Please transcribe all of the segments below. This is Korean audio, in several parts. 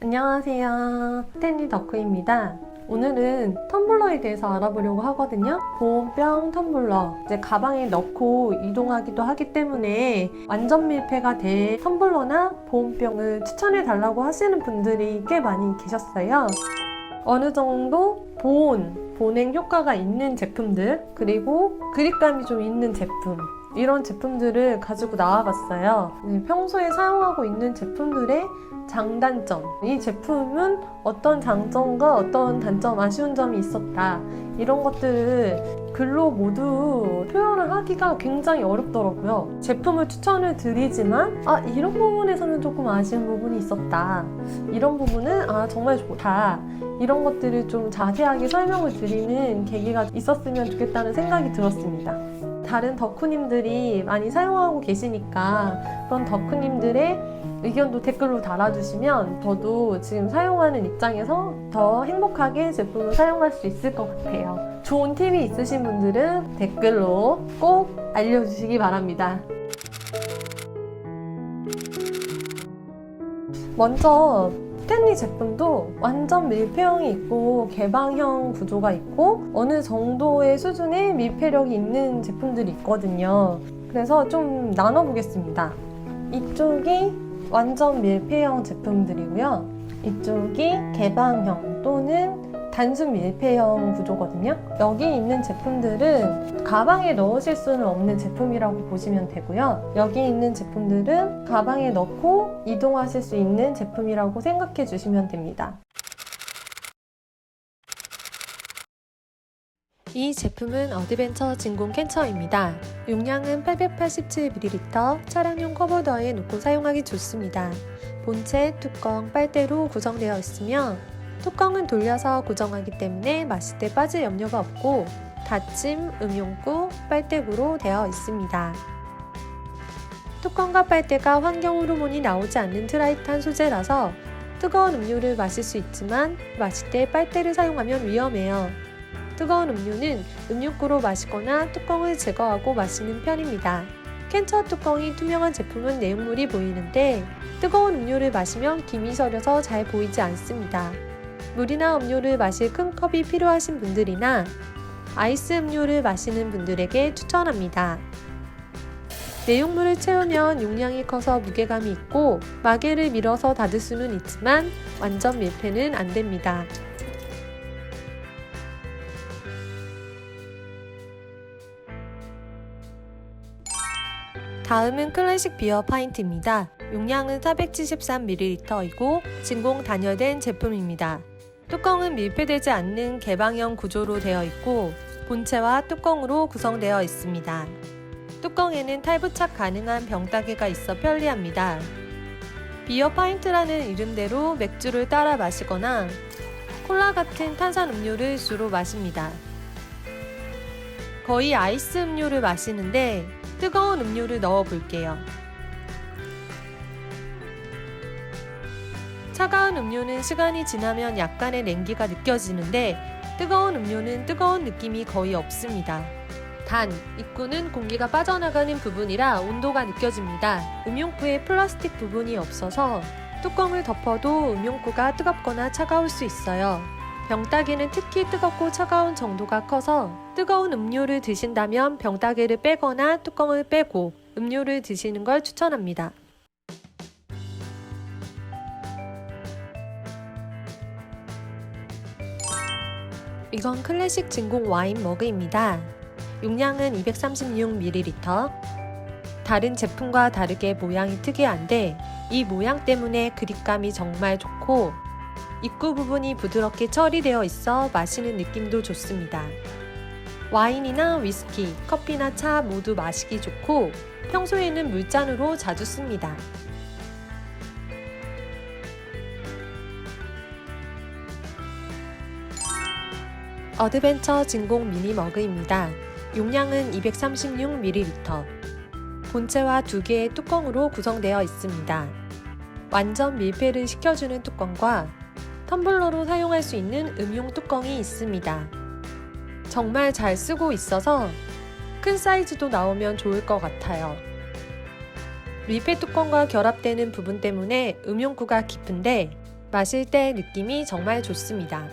안녕하세요. 스탠리 덕후입니다. 오늘은 텀블러에 대해서 알아보려고 하거든요. 보온병 텀블러. 이제 가방에 넣고 이동하기도 하기 때문에 완전 밀폐가 된 텀블러나 보온병을 추천해 달라고 하시는 분들이 꽤 많이 계셨어요. 어느 정도 보냉 효과가 있는 제품들, 그리고 그립감이 좀 있는 제품, 이런 제품들을 가지고 나와봤어요. 평소에 사용하고 있는 제품들의 장단점, 이 제품은 어떤 장점과 어떤 단점, 아쉬운 점이 있었다, 이런 것들을 글로 모두 표현을 하기가 굉장히 어렵더라고요. 제품을 추천을 드리지만 이런 부분에서는 조금 아쉬운 부분이 있었다, 이런 부분은 정말 좋다, 이런 것들을 좀 자세하게 설명을 드리는 계기가 있었으면 좋겠다는 생각이 들었습니다. 다른 덕후님들이 많이 사용하고 계시니까 그런 덕후님들의 의견도 댓글로 달아주시면 저도 지금 사용하는 입장에서 더 행복하게 제품을 사용할 수 있을 것 같아요. 좋은 팁이 있으신 분들은 댓글로 꼭 알려주시기 바랍니다. 먼저 스탠리 제품도 완전 밀폐형이 있고 개방형 구조가 있고 어느 정도의 수준의 밀폐력이 있는 제품들이 있거든요. 그래서 좀 나눠보겠습니다. 이쪽이 완전 밀폐형 제품들이고요. 이쪽이 개방형 또는 단순 밀폐형 구조거든요. 여기 있는 제품들은 가방에 넣으실 수는 없는 제품이라고 보시면 되고요. 여기 있는 제품들은 가방에 넣고 이동하실 수 있는 제품이라고 생각해 주시면 됩니다. 이 제품은 어드벤처 진공 캔처입니다. 용량은 887ml, 차량용 커버더에 놓고 사용하기 좋습니다. 본체, 뚜껑, 빨대로 구성되어 있으며 뚜껑은 돌려서 고정하기 때문에 마실 때 빠질 염려가 없고 닫힘, 음용구, 빨대구로 되어 있습니다. 뚜껑과 빨대가 환경 호르몬이 나오지 않는 트라이탄 소재라서 뜨거운 음료를 마실 수 있지만 마실 때 빨대를 사용하면 위험해요. 뜨거운 음료는 음용구로 마시거나 뚜껑을 제거하고 마시는 편입니다. 캔처 뚜껑이 투명한 제품은 내용물이 보이는데 뜨거운 음료를 마시면 김이 서려서 잘 보이지 않습니다. 물이나 음료를 마실 큰 컵이 필요하신 분들이나 아이스 음료를 마시는 분들에게 추천합니다. 내용물을 채우면 용량이 커서 무게감이 있고 마개를 밀어서 닫을 수는 있지만 완전 밀폐는 안 됩니다. 다음은 클래식 비어 파인트입니다. 용량은 473ml이고 진공 단열된 제품입니다. 뚜껑은 밀폐되지 않는 개방형 구조로 되어 있고 본체와 뚜껑으로 구성되어 있습니다. 뚜껑에는 탈부착 가능한 병따개가 있어 편리합니다. 비어 파인트라는 이름대로 맥주를 따라 마시거나 콜라 같은 탄산 음료를 주로 마십니다. 거의 아이스 음료를 마시는데 뜨거운 음료를 넣어 볼게요. 차가운 음료는 시간이 지나면 약간의 냉기가 느껴지는데 뜨거운 음료는 뜨거운 느낌이 거의 없습니다. 단, 입구는 공기가 빠져나가는 부분이라 온도가 느껴집니다. 음용구에 플라스틱 부분이 없어서 뚜껑을 덮어도 음용구가 뜨겁거나 차가울 수 있어요. 병따개는 특히 뜨겁고 차가운 정도가 커서 뜨거운 음료를 드신다면 병따개를 빼거나 뚜껑을 빼고 음료를 드시는 걸 추천합니다. 이건 클래식 진공 와인 머그입니다. 용량은 236ml. 다른 제품과 다르게 모양이 특이한데 이 모양 때문에 그립감이 정말 좋고 입구 부분이 부드럽게 처리되어 있어 마시는 느낌도 좋습니다. 와인이나 위스키, 커피나 차 모두 마시기 좋고 평소에는 물잔으로 자주 씁니다. 어드벤처 진공 미니 머그입니다. 용량은 236ml. 본체와 두 개의 뚜껑으로 구성되어 있습니다. 완전 밀폐를 시켜주는 뚜껑과 텀블러로 사용할 수 있는 음용 뚜껑이 있습니다. 정말 잘 쓰고 있어서 큰 사이즈도 나오면 좋을 것 같아요. 밀폐 뚜껑과 결합되는 부분 때문에 음용구가 깊은데 마실 때 느낌이 정말 좋습니다.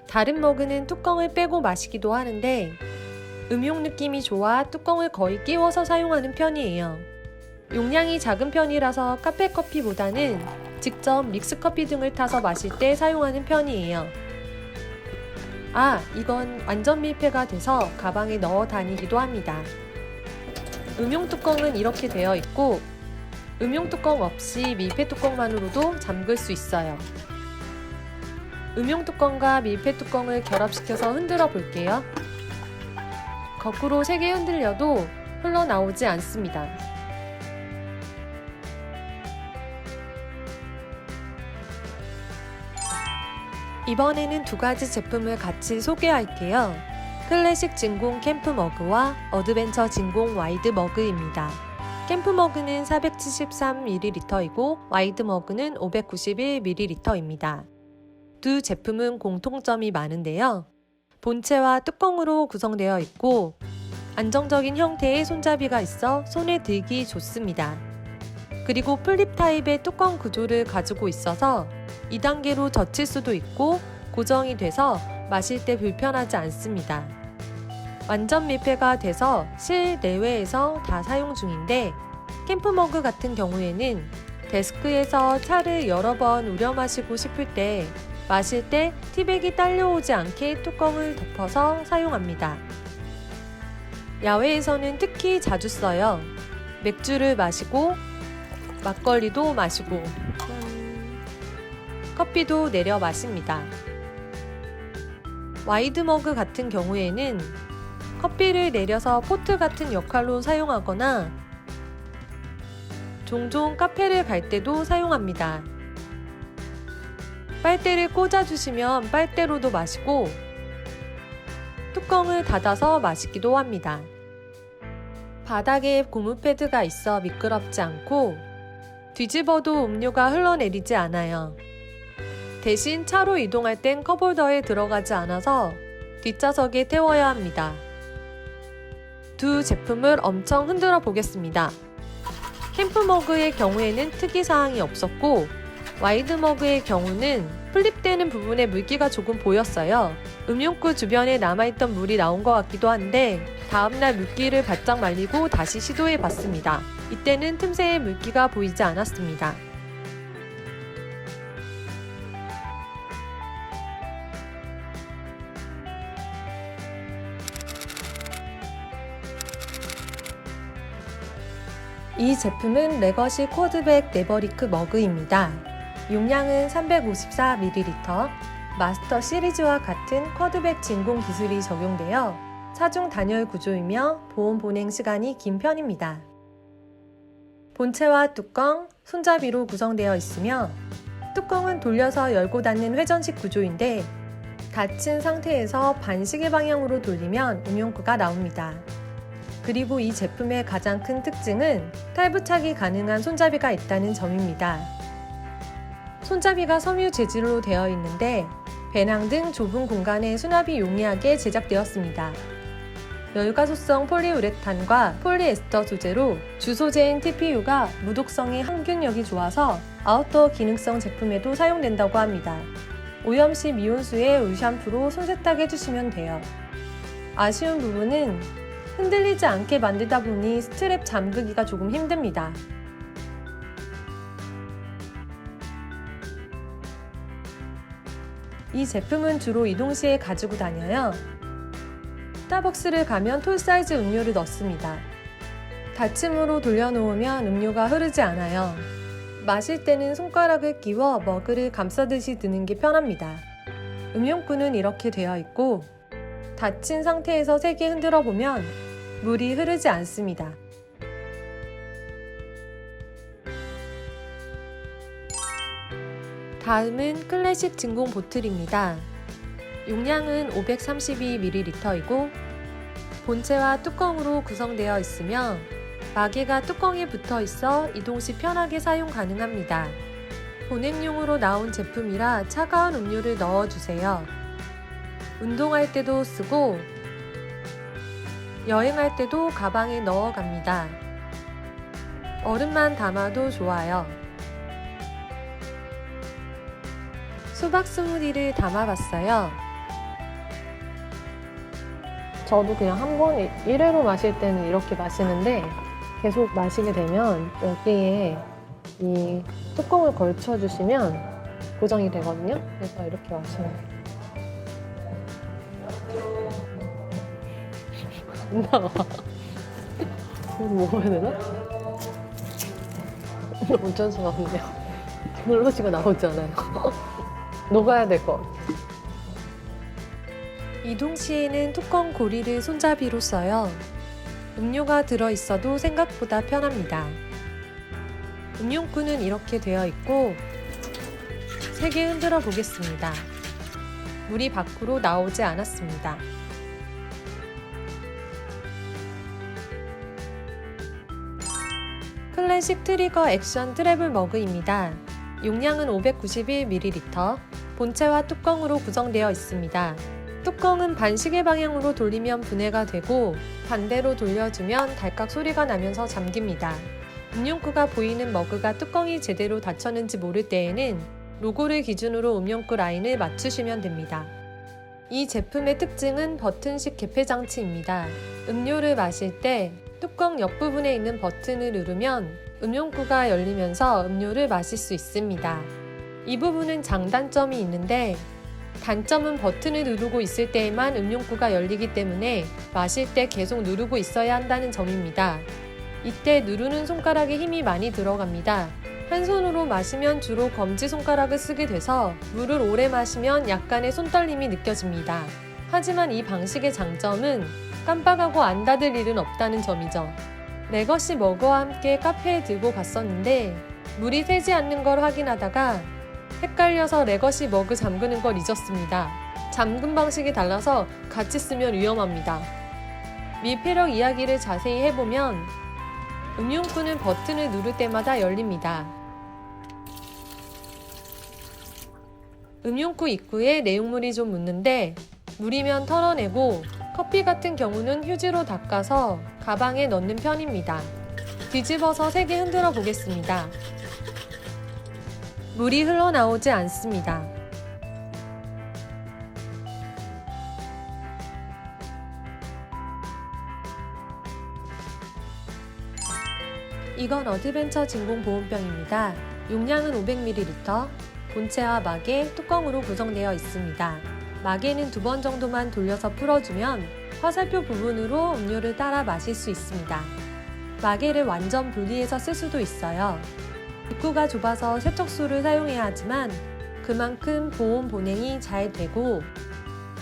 다른 머그는 뚜껑을 빼고 마시기도 하는데 음용 느낌이 좋아 뚜껑을 거의 끼워서 사용하는 편이에요. 용량이 작은 편이라서 카페 커피보다는 직접 믹스커피 등을 타서 마실 때 사용하는 편이에요. 이건 완전 밀폐가 돼서 가방에 넣어 다니기도 합니다. 음용 뚜껑은 이렇게 되어 있고 음용 뚜껑 없이 밀폐 뚜껑만으로도 잠글 수 있어요. 음용 뚜껑과 밀폐 뚜껑을 결합시켜서 흔들어 볼게요. 거꾸로 세게 흔들려도 흘러나오지 않습니다. 이번에는 두 가지 제품을 같이 소개할게요. 클래식 진공 캠프 머그와 어드벤처 진공 와이드 머그입니다. 캠프 머그는 473ml이고 와이드 머그는 591ml입니다. 두 제품은 공통점이 많은데요. 본체와 뚜껑으로 구성되어 있고 안정적인 형태의 손잡이가 있어 손에 들기 좋습니다. 그리고 플립 타입의 뚜껑 구조를 가지고 있어서 2단계로 젖힐 수도 있고 고정이 돼서 마실 때 불편하지 않습니다. 완전 밀폐가 돼서 실내외에서 다 사용 중인데 캠프 머그 같은 경우에는 데스크에서 차를 여러 번 우려 마시고 싶을 때 마실 때 티백이 딸려오지 않게 뚜껑을 덮어서 사용합니다. 야외에서는 특히 자주 써요. 맥주를 마시고 막걸리도 마시고 커피도 내려 마십니다. 와이드 머그 같은 경우에는 커피를 내려서 포트 같은 역할로 사용하거나 종종 카페를 갈 때도 사용합니다. 빨대를 꽂아주시면 빨대로도 마시고 뚜껑을 닫아서 마시기도 합니다. 바닥에 고무 패드가 있어 미끄럽지 않고 뒤집어도 음료가 흘러내리지 않아요. 대신 차로 이동할 땐 컵홀더에 들어가지 않아서 뒷좌석에 태워야 합니다. 두 제품을 엄청 흔들어 보겠습니다. 캠프 머그의 경우에는 특이사항이 없었고 와이드 머그의 경우는 플립되는 부분에 물기가 조금 보였어요. 음용구 주변에 남아있던 물이 나온 것 같기도 한데 다음날 물기를 바짝 말리고 다시 시도해 봤습니다. 이때는 틈새에 물기가 보이지 않았습니다. 이 제품은 레거시 쿼드백 네버리크 머그입니다. 용량은 354ml, 마스터 시리즈와 같은 쿼드백 진공 기술이 적용되어 차중 단열 구조이며 보온 보냉 시간이 긴 편입니다. 본체와 뚜껑, 손잡이로 구성되어 있으며 뚜껑은 돌려서 열고 닫는 회전식 구조인데 닫힌 상태에서 반시계 방향으로 돌리면 음용구가 나옵니다. 그리고 이 제품의 가장 큰 특징은 탈부착이 가능한 손잡이가 있다는 점입니다. 손잡이가 섬유 재질로 되어 있는데 배낭 등 좁은 공간에 수납이 용이하게 제작되었습니다. 열가소성 폴리우레탄과 폴리에스터 소재로 주소재인 TPU가 무독성의 항균력이 좋아서 아웃도어 기능성 제품에도 사용된다고 합니다. 오염시 미온수에 울 샴푸로 손세탁 해주시면 돼요. 아쉬운 부분은 흔들리지 않게 만들다 보니 스트랩 잠그기가 조금 힘듭니다. 이 제품은 주로 이동 시에 가지고 다녀요. 스타벅스를 가면 톨 사이즈 음료를 넣습니다. 닫힘으로 돌려놓으면 음료가 흐르지 않아요. 마실 때는 손가락을 끼워 머그를 감싸듯이 드는 게 편합니다. 음용구는 이렇게 되어 있고 닫힌 상태에서 세게 흔들어 보면 물이 흐르지 않습니다. 다음은 클래식 진공 보틀입니다. 용량은 532ml이고 본체와 뚜껑으로 구성되어 있으며 마개가 뚜껑에 붙어 있어 이동 시 편하게 사용 가능합니다. 보냉용으로 나온 제품이라 차가운 음료를 넣어주세요. 운동할 때도 쓰고 여행할 때도 가방에 넣어갑니다. 얼음만 담아도 좋아요. 수박 스무디를 담아봤어요. 저도 그냥 한 번에 일회로 마실 때는 이렇게 마시는데 계속 마시게 되면 여기에 이 뚜껑을 걸쳐주시면 고정이 되거든요. 그래서 이렇게 마시면 돼요. 안 나와. 이거 먹어야 되나? 어쩔 수가 없네요. 눌러지가 나오지 않아요. 녹아야 될 것 같아요. 이동 시에는 뚜껑 고리를 손잡이로 써요. 음료가 들어있어도 생각보다 편합니다. 음용구는 이렇게 되어 있고 3개 흔들어 보겠습니다. 물이 밖으로 나오지 않았습니다. 클래식 트리거 액션 트래블 머그입니다. 용량은 591ml, 본체와 뚜껑으로 구성되어 있습니다. 뚜껑은 반시계 방향으로 돌리면 분해가 되고 반대로 돌려주면 달깍 소리가 나면서 잠깁니다. 음용구가 보이는 머그가 뚜껑이 제대로 닫혔는지 모를 때에는 로고를 기준으로 음용구 라인을 맞추시면 됩니다. 이 제품의 특징은 버튼식 개폐 장치입니다. 음료를 마실 때 뚜껑 옆부분에 있는 버튼을 누르면 음용구가 열리면서 음료를 마실 수 있습니다. 이 부분은 장단점이 있는데 단점은 버튼을 누르고 있을 때에만 음용구가 열리기 때문에 마실 때 계속 누르고 있어야 한다는 점입니다. 이때 누르는 손가락에 힘이 많이 들어갑니다. 한 손으로 마시면 주로 검지손가락을 쓰게 돼서 물을 오래 마시면 약간의 손떨림이 느껴집니다. 하지만 이 방식의 장점은 깜빡하고 안 닫을 일은 없다는 점이죠. 레거시 머그와 함께 카페에 들고 갔었는데 물이 새지 않는 걸 확인하다가 헷갈려서 레거시 머그 잠그는 걸 잊었습니다. 잠금 방식이 달라서 같이 쓰면 위험합니다. 밀폐력 이야기를 자세히 해보면 음용구는 버튼을 누를 때마다 열립니다. 음용구 입구에 내용물이 좀 묻는데 물이면 털어내고 커피 같은 경우는 휴지로 닦아서 가방에 넣는 편입니다. 뒤집어서 3개 흔들어 보겠습니다. 물이 흘러나오지 않습니다. 이건 어드벤처 진공 보온병입니다. 용량은 500ml, 본체와 마개, 뚜껑으로 구성되어 있습니다. 마개는 2번 정도만 돌려서 풀어주면 화살표 부분으로 음료를 따라 마실 수 있습니다. 마개를 완전 분리해서 쓸 수도 있어요. 입구가 좁아서 세척소를 사용해야 하지만 그만큼 보온 보냉이 잘 되고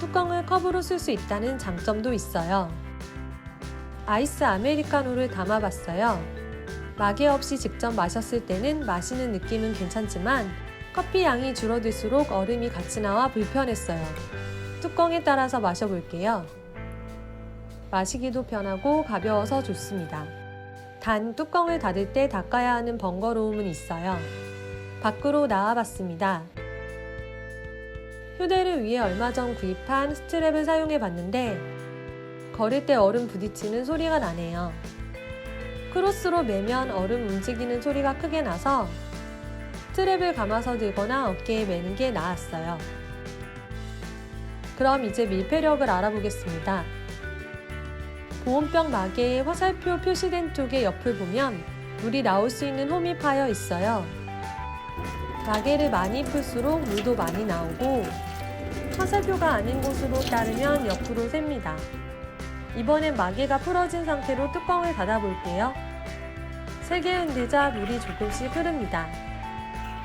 뚜껑을 컵으로 쓸 수 있다는 장점도 있어요. 아이스 아메리카노를 담아봤어요. 마개 없이 직접 마셨을 때는 마시는 느낌은 괜찮지만 커피 양이 줄어들수록 얼음이 같이 나와 불편했어요. 뚜껑에 따라서 마셔볼게요. 마시기도 편하고 가벼워서 좋습니다. 단 뚜껑을 닫을 때 닦아야 하는 번거로움은 있어요. 밖으로 나와봤습니다. 휴대를 위해 얼마 전 구입한 스트랩을 사용해봤는데 걸을 때 얼음 부딪히는 소리가 나네요. 크로스로 매면 얼음 움직이는 소리가 크게 나서 스트랩을 감아서 들거나 어깨에 매는 게 나았어요. 그럼 이제 밀폐력을 알아보겠습니다. 보온병 마개에 화살표 표시된 쪽의 옆을 보면 물이 나올 수 있는 홈이 파여 있어요. 마개를 많이 풀수록 물도 많이 나오고 화살표가 아닌 곳으로 따르면 옆으로 셉니다. 이번엔 마개가 풀어진 상태로 뚜껑을 닫아볼게요. 3개 흔들자 물이 조금씩 흐릅니다.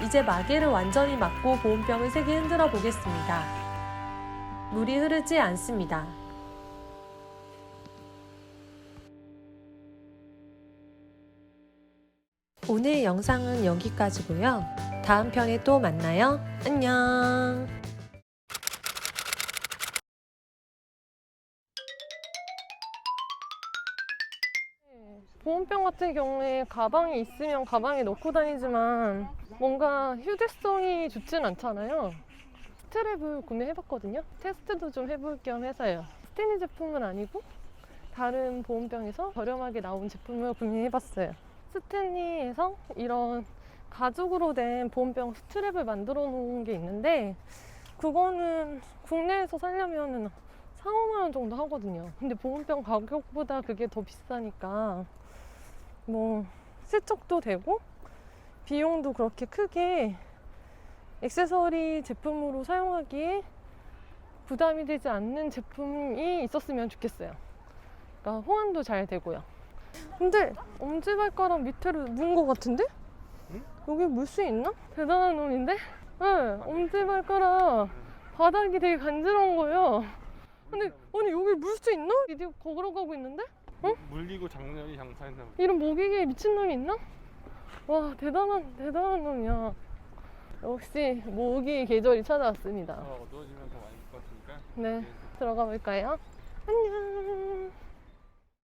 이제 마개를 완전히 막고 보온병을 3개 흔들어 보겠습니다. 물이 흐르지 않습니다. 오늘 영상은 여기까지고요. 다음 편에 또 만나요. 안녕. 보온병 같은 경우에 가방에 있으면 가방에 넣고 다니지만 뭔가 휴대성이 좋진 않잖아요. 스트랩을 구매해봤거든요. 테스트도 좀 해볼 겸 해서요. 스테니 제품은 아니고 다른 보온병에서 저렴하게 나온 제품을 구매해봤어요. 스탠리에서 이런 가죽으로 된 보온병 스트랩을 만들어 놓은 게 있는데 그거는 국내에서 사려면 4, 5만 원 정도 하거든요. 근데 보온병 가격보다 그게 더 비싸니까 뭐 세척도 되고 비용도 그렇게 크게 액세서리 제품으로 사용하기에 부담이 되지 않는 제품이 있었으면 좋겠어요. 그러니까 호환도 잘 되고요. 근데 엄지발가락 밑에를 문 것 같은데? 응? 여기 물 수 있나? 대단한 놈인데? 네, 엄지발가락 바닥이 되게 간지러운 거예요. 근데 아니 여기 물 수 있나? 이제 걸어가고 있는데? 어? 물리고 장렬히 장사했나 보다. 이런 모기계에 미친놈이 있나? 와 대단한 놈이야. 역시 모기 계절이 찾아왔습니다. 어두워지면 더 많이 것 같으니까. 네, 들어가 볼까요?